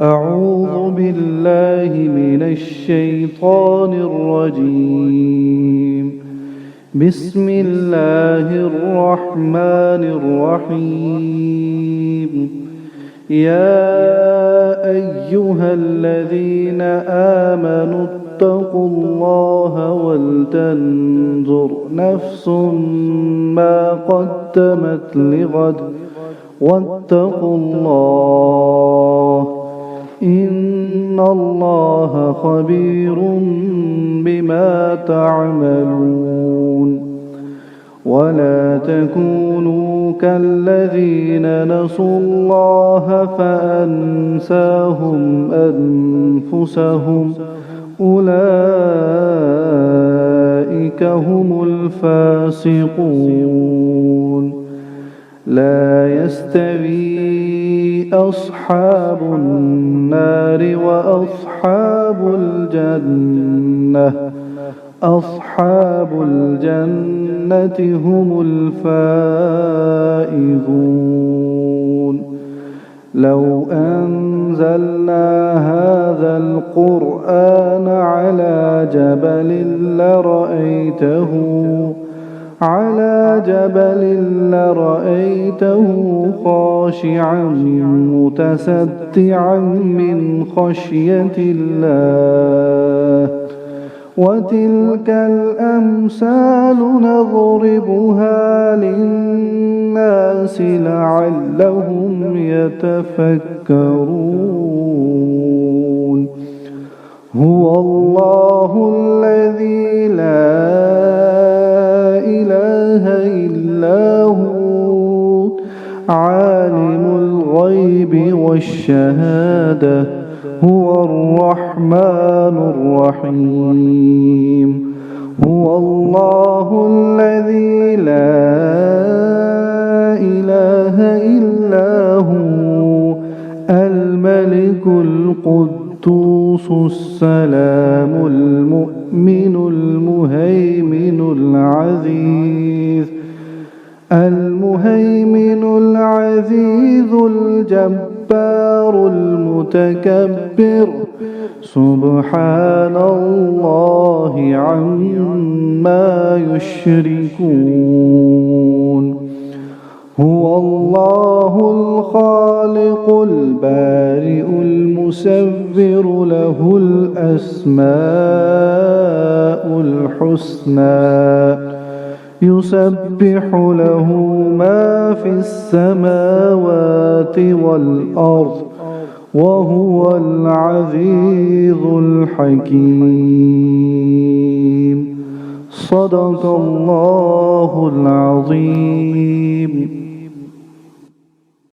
أعوذ بالله من الشيطان الرجيم. بسم الله الرحمن الرحيم. يا أيها الذين آمنوا اتقوا الله ولتنظر نفس ما قدمت لغد واتقوا الله إن الله خبير بما تعملون. ولا تكونوا كالذين نسوا الله فأنساهم أنفسهم أولئك هم الفاسقون. لا يستوي أصحاب النار وأصحاب الجنة أصحاب الجنة هم الفائزون. لو أنزلنا هذا القرآن على جبل لرأيته خاشعا متصدعا من خشية الله. وتلك الأمثال نضربها للناس لعلهم يتفكرون. هو الله الذي لا إله إلا هو عالم الغيب والشهادة هو الرحمن الرحيم. هو الله الذي لا إله إلا هو الملك القدوس السلام المؤمن المهيمن العزيز الجبار المتكبر سبحان الله عما يشركون. هو الله الخالق البارئ المصور له الأسماء الحسنى يسبح له ما في السماوات والأرض وهو العزيز الحكيم. صدق الله العظيم.